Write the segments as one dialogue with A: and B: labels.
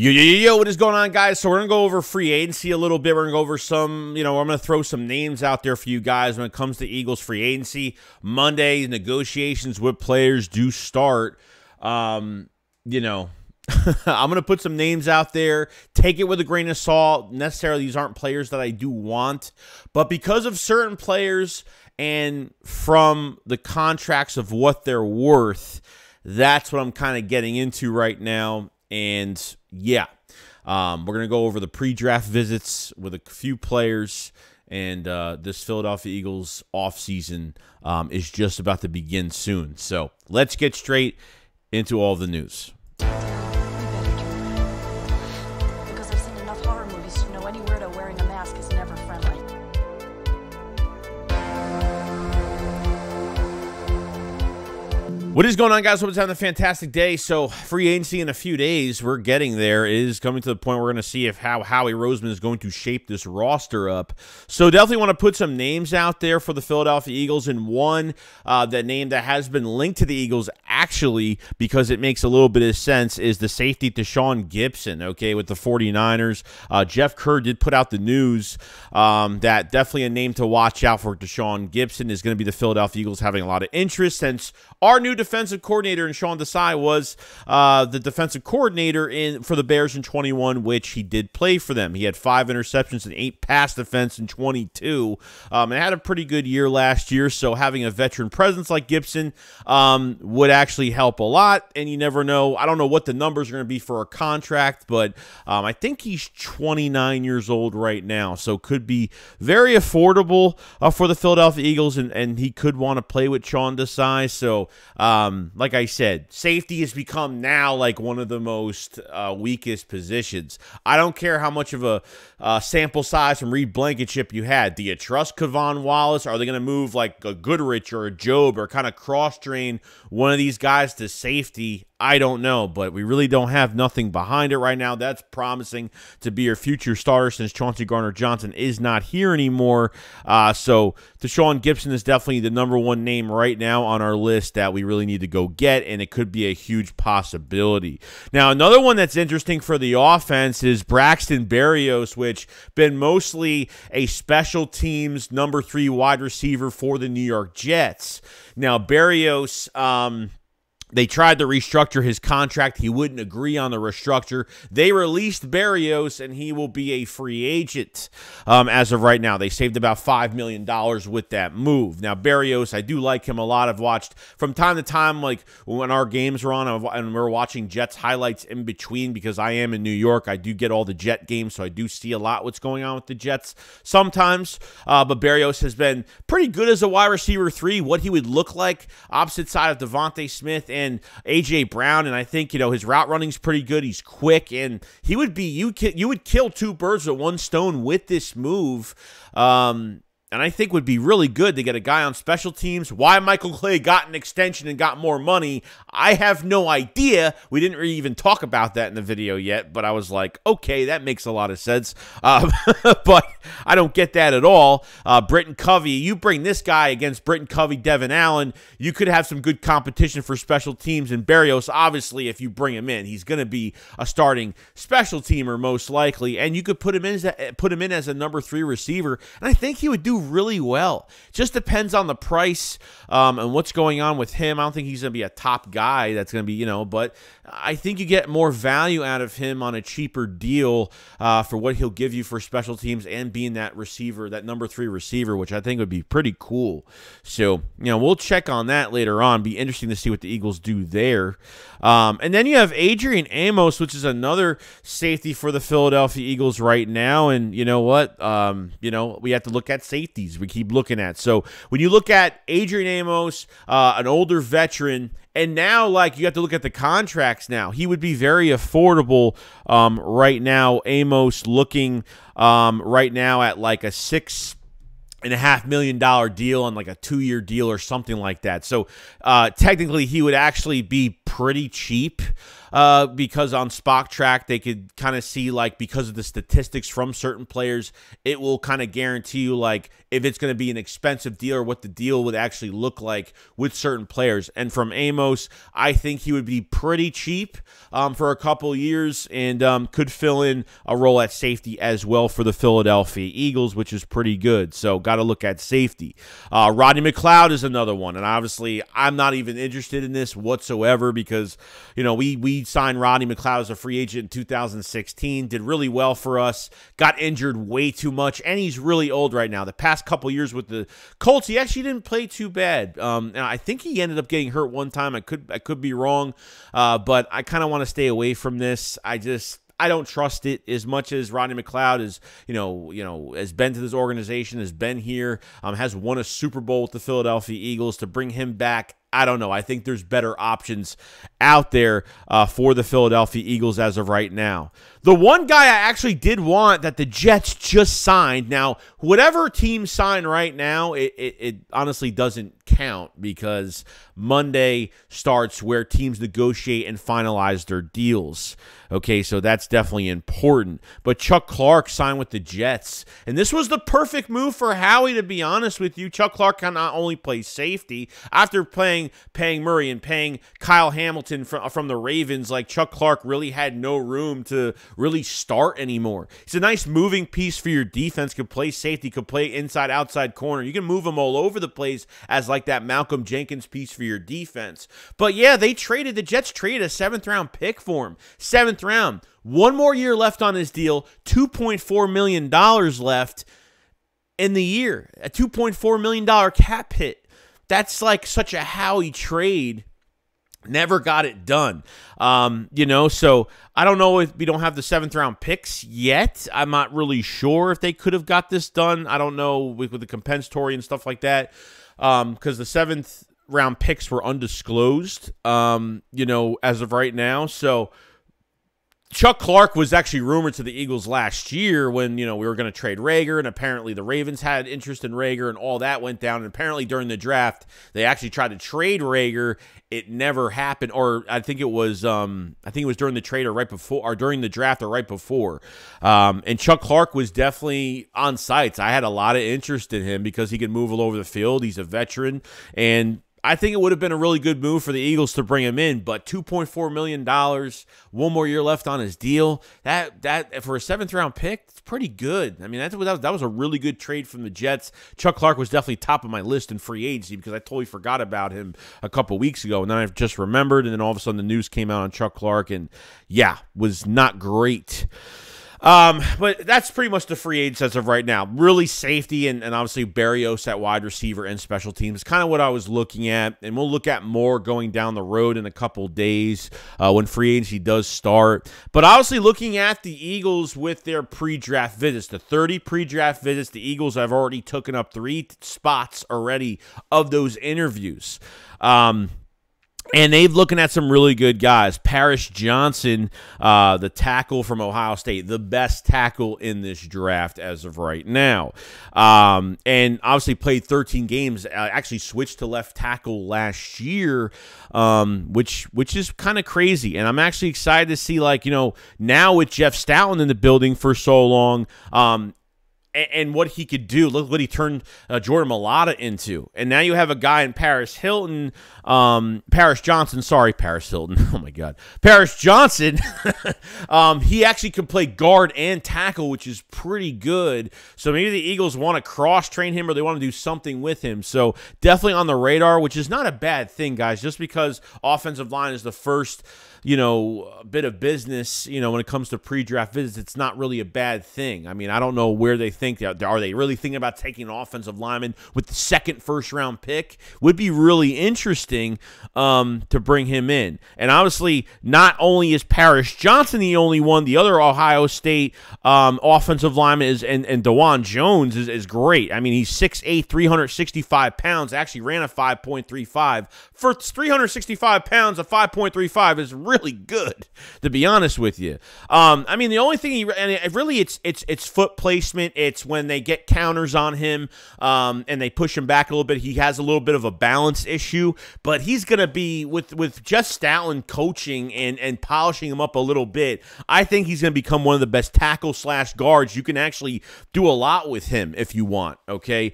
A: Yo, what is going on, guys? So we're going to go over free agency a little bit. We're going to go over some, I'm going to throw some names out there for you guys when it comes to Eagles free agency. Monday, negotiations with players do start. I'm going to put some names out there. Take it with a grain of salt. Necessarily, these aren't players that I do want. But because of certain players and from the contracts of what they're worth, that's what I'm kind of getting into right now. And yeah, we're going to go over the pre-draft visits with a few players, and this Philadelphia Eagles offseason is just about to begin soon. So let's get straight into all the news.
B: Because I've seen enough horror movies to know any weirdo wearing a mask is never friendly.
A: What is going on, guys? Hope it's having a fantastic day. So, free agency in a few days, we're getting there. It is coming to the point where we're going to see if how Howie Roseman is going to shape this roster up. So, definitely want to put some names out there for the Philadelphia Eagles. And one, that name that has been linked to the Eagles, actually, because it makes a little bit of sense, is the safety DeSean Gibson, okay, with the 49ers. Jeff Kerr did put out the news that definitely a name to watch out for. DeSean Gibson is going to be the Philadelphia Eagles having a lot of interest since our new defensive coordinator and Sean Desai was the defensive coordinator for the Bears in 21, which he did play for them. He had 5 interceptions and 8 pass defense in 22, and had a pretty good year last year. So having a veteran presence like Gibson would actually help a lot. And you never know. I don't know what the numbers are going to be for a contract, but I think he's 29 years old right now, so could be very affordable for the Philadelphia Eagles, and he could want to play with Sean Desai. So like I said, safety has become now like one of the most weakest positions. I don't care how much of a sample size from Reed Blankenship you had. Do you trust Kevon Wallace? Are they going to move like a Goodrich or a Job or kind of cross-train one of these guys to safety? I don't know, but we really don't have nothing behind it right now. That's promising to be your future starter since Chauncey Gardner-Johnson is not here anymore. So DeSean Gibson is definitely the #1 name right now on our list that we really need to go get, and it could be a huge possibility. Now, another one that's interesting for the offense is Braxton Berrios, which been mostly a special teams #3 wide receiver for the New York Jets. Now, Berrios, they tried to restructure his contract. He wouldn't agree on the restructure. They released Berrios, and he will be a free agent as of right now. They saved about $5 million with that move. Now, Berrios, I do like him a lot. I've watched from time to time, like when our games are on and we're watching Jets highlights in between, because I am in New York. I do get all the Jet games, so I do see a lot what's going on with the Jets sometimes. But Berrios has been pretty good as a wide receiver 3, what he would look like opposite side of Devontae Smith and A.J. Brown, and I think, his route running's pretty good. He's quick, and he would be, you would kill 2 birds with 1 stone with this move. And I think would be really good to get a guy on special teams. Why Michael Clay got an extension and got more money, I have no idea. We didn't really even talk about that in the video yet, but I was like, okay, that makes a lot of sense. But I don't get that at all. Britton Covey, you bring this guy against Britton Covey, Devin Allen, you could have some good competition for special teams. And Berrios, obviously, if you bring him in, he's going to be a starting special teamer most likely, and you could put him in as a #3 receiver, and I think he would do really well. Just depends on the price and what's going on with him. I don't think he's going to be a top guy that's going to be, but I think you get more value out of him on a cheaper deal for what he'll give you for special teams and being that receiver, that #3 receiver, which I think would be pretty cool. So, we'll check on that later on. Be interesting to see what the Eagles do there. And then you have Adrian Amos, which is another safety for the Philadelphia Eagles right now. And you know what? We have to look at safety we keep looking at. So when you look at Adrian Amos, an older veteran, and now you have to look at the contracts now. He would be very affordable right now. Amos looking right now at like a $6.5 million deal on like a 2-year deal or something like that. So technically he would actually be pretty cheap because on Spock Track they could kind of see, like, because of the statistics from certain players, it will kind of guarantee you, like, if it's going to be an expensive deal or what the deal would actually look like with certain players. And from Amos, I think he would be pretty cheap for a couple years and could fill in a role at safety as well for the Philadelphia Eagles, which is pretty good. So got to look at safety. Rodney McLeod is another one, and obviously I'm not even interested in this whatsoever because, you know, we signed Rodney McLeod as a free agent in 2016, did really well for us, got injured way too much, and he's really old right now. The past couple years with the Colts, he actually didn't play too bad. And I think he ended up getting hurt one time. I could be wrong, but I kind of want to stay away from this. I don't trust it as much as Rodney McLeod is, has been to this organization, has been here, has won a Super Bowl with the Philadelphia Eagles. To bring him back, I don't know. I think there's better options out there for the Philadelphia Eagles as of right now. The one guy I actually did want that the Jets just signed. Now, whatever team signed right now, it honestly doesn't count because Monday starts where teams negotiate and finalize their deals. Okay, so that's definitely important. But Chuck Clark signed with the Jets, and this was the perfect move for Howie, to be honest with you. Chuck Clark can not only play safety after paying Murray and paying Kyle Hamilton from the Ravens. Like, Chuck Clark really had no room to really start anymore. He's a nice moving piece for your defense. Could play safety, could play inside, outside corner. You can move him all over the place as like that Malcolm Jenkins piece for your defense. But yeah, the Jets traded a 7th-round pick for him. 7th round. 1 more year left on his deal. $2.4 million left in the year. A $2.4 million cap hit. That's like such a Howie trade. Never got it done. So I don't know if we don't have the 7th-round picks yet. I'm not really sure if they could have got this done. I don't know with the compensatory and stuff like that, because the 7th-round picks were undisclosed, as of right now. So Chuck Clark was actually rumored to the Eagles last year when, we were going to trade Rager, and apparently the Ravens had interest in Rager, and all that went down. And apparently during the draft, they actually tried to trade Rager. It never happened, or I think it was during the trade or right before, or during the draft or right before. And Chuck Clark was definitely on sites. I had a lot of interest in him because he could move all over the field. He's a veteran, and I think it would have been a really good move for the Eagles to bring him in, but $2.4 million, 1 more year left on his deal. That for a 7th-round pick, it's pretty good. I mean, that was a really good trade from the Jets. Chuck Clark was definitely top of my list in free agency because I totally forgot about him a couple weeks ago, and then I just remembered, and then all of a sudden the news came out on Chuck Clark, and yeah, was not great. But that's pretty much the free agents as of right now. Really safety and obviously Berrios at wide receiver and special teams is kind of what I was looking at, and we'll look at more going down the road in a couple days when free agency does start. But obviously looking at the Eagles with their pre-draft visits, the 30 pre-draft visits, the Eagles have already taken up 3 spots already of those interviews. And they've looking at some really good guys. Paris Johnson, the tackle from Ohio State, the best tackle in this draft as of right now. And obviously played 13 games, actually switched to left tackle last year, which is kind of crazy. And I'm actually excited to see, now with Jeff Stoutland in the building for so long, and what he could do. Look what he turned Jordan Mailata into. And now you have a guy in Paris Johnson. Oh, my God. Paris Johnson. He actually can play guard and tackle, which is pretty good. So maybe the Eagles want to cross-train him or they want to do something with him. So definitely on the radar, which is not a bad thing, guys. Just because offensive line is the first bit of business, when it comes to pre-draft visits, it's not really a bad thing. I mean, I don't know where they think. Are they really thinking about taking an offensive lineman with the 2nd first-round pick? Would be really interesting to bring him in. And obviously, not only is Paris Johnson the only one, the other Ohio State offensive lineman is, and DeJuan Jones is great. I mean, he's 6'8", 365 pounds, actually ran a 5.35. For 365 pounds, a 5.35 is really really good, to be honest with you. I mean, the only thing it's foot placement. It's when they get counters on him and they push him back a little bit. He has a little bit of a balance issue, but he's going to be with Jeff Stoutland coaching and polishing him up a little bit. I think he's going to become one of the best tackle/guards. You can actually do a lot with him if you want, okay?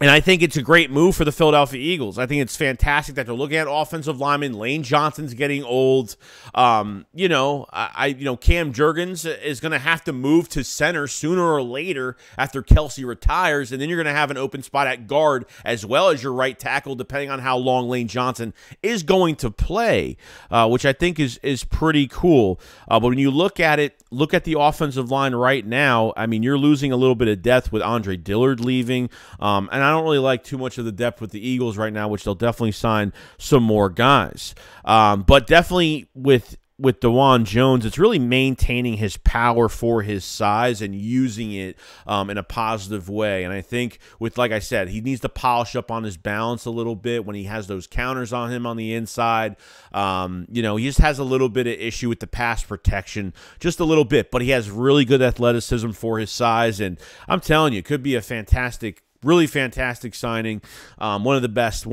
A: And I think it's a great move for the Philadelphia Eagles. I think it's fantastic that they're looking at offensive linemen. Lane Johnson's getting old. Cam Jurgens is going to have to move to center sooner or later after Kelsey retires, and then you're going to have an open spot at guard as well as your right tackle, depending on how long Lane Johnson is going to play, which I think is pretty cool. But when you look at it, look at the offensive line right now. I mean, you're losing a little bit of depth with Andre Dillard leaving, and I don't really like too much of the depth with the Eagles right now, which they'll definitely sign some more guys. But definitely with DeJuan Jones, it's really maintaining his power for his size and using it in a positive way. And I think like I said, he needs to polish up on his balance a little bit when he has those counters on him on the inside. He just has a little bit of issue with the pass protection, just a little bit, but he has really good athleticism for his size. And I'm telling you, it could be a really fantastic signing. One of the best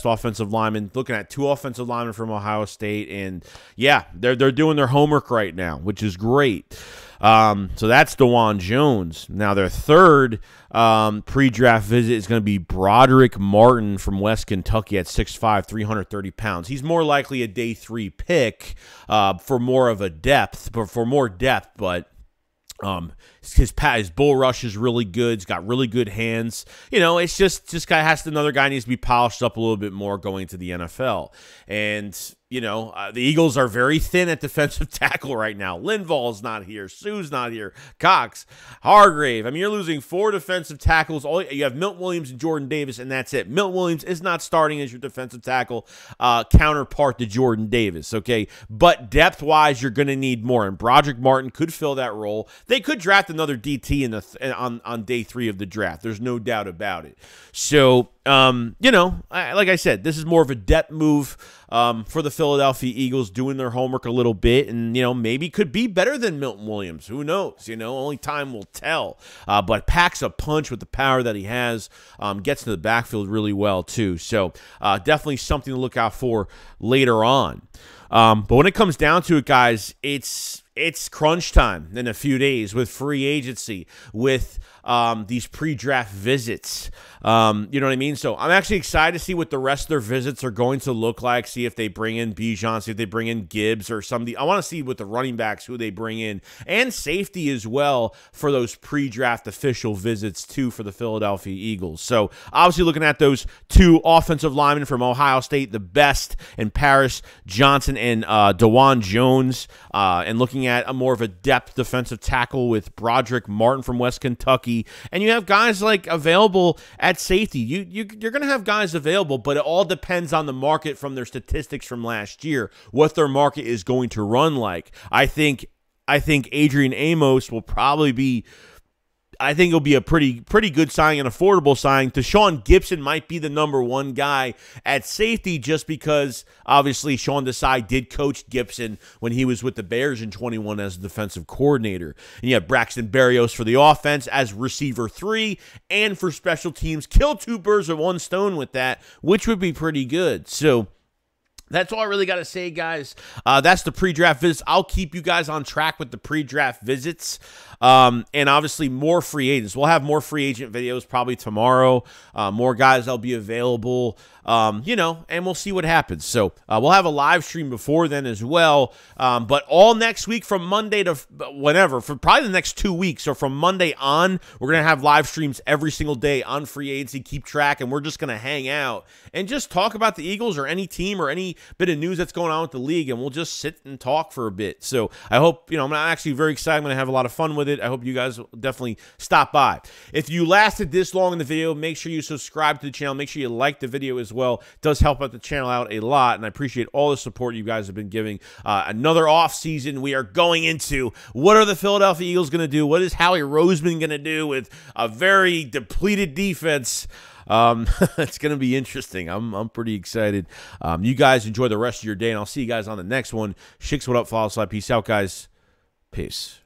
A: offensive linemen. Looking at 2 offensive linemen from Ohio State, and yeah, they're doing their homework right now, which is great. So that's DeJuan Jones. Now their third pre-draft visit is going to be Broderick Martin from West Kentucky at 6'5", 330 pounds. He's more likely a day 3 pick for more depth. His bull rush is really good. He's got really good hands. It's just this guy another guy needs to be polished up a little bit more going to the NFL. And the Eagles are very thin at defensive tackle right now. Linval's not here. Sue's not here. Cox, Hargrave. I mean, you're losing 4 defensive tackles. You have Milton Williams and Jordan Davis, and that's it. Milton Williams is not starting as your defensive tackle counterpart to Jordan Davis, okay? But depth-wise, you're going to need more, and Broderick Martin could fill that role. They could draft another DT on day 3 of the draft. There's no doubt about it. So, like I said, this is more of a depth move for the Philadelphia Eagles, doing their homework a little bit, and maybe could be better than Milton Williams. Who knows? Only time will tell. But packs a punch with the power that he has. Gets to the backfield really well too. So definitely something to look out for later on. But when it comes down to it, guys, it's crunch time in a few days with free agency, with these pre-draft visits. You know what I mean? So I'm actually excited to see what the rest of their visits are going to look like, see if they bring in Bijan, see if they bring in Gibbs or somebody. I want to see with the running backs who they bring in, and safety as well for those pre-draft official visits too for the Philadelphia Eagles. So obviously looking at those 2 offensive linemen from Ohio State, the best in Paris Johnson and DeJuan Jones, and looking at a more of a depth defensive tackle with Broderick Martin from West Kentucky. And you have guys like available at safety. You're going to have guys available, but it all depends on the market from their statistics from last year, what their market is going to run like. I think Adrian Amos will probably be, I think it'll be a pretty good signing, an affordable signing. DeSean Gibson might be the #1 guy at safety, just because obviously Sean Desai did coach Gibson when he was with the Bears in 21 as a defensive coordinator. And you have Braxton Berrios for the offense as receiver 3, and for special teams. Kill 2 birds with 1 stone with that, which would be pretty good. So that's all I really got to say, guys. That's the pre-draft visits. I'll keep you guys on track with the pre-draft visits. And obviously more free agents. We'll have more free agent videos probably tomorrow. More guys that'll be available, and we'll see what happens. So we'll have a live stream before then as well. But all next week from Monday to whenever, for probably the next 2 weeks. So from Monday on, we're going to have live streams every single day on free agency. Keep track, and we're just going to hang out and just talk about the Eagles or any team or any bit of news that's going on with the league, and we'll just sit and talk for a bit. So I hope, I'm actually very excited. I'm going to have a lot of fun with it. I hope you guys will definitely stop by. If you lasted this long in the video, make sure you subscribe to the channel. Make sure you like the video as well. It does help out the channel out a lot, and I appreciate all the support you guys have been giving. Another off season we are going into. What are the Philadelphia Eagles going to do? What is Howie Roseman going to do with a very depleted defense? It's going to be interesting. I'm pretty excited. You guys enjoy the rest of your day, and I'll see you guys on the next one. Shakes, what up? Follow, slide. Peace out, guys. Peace.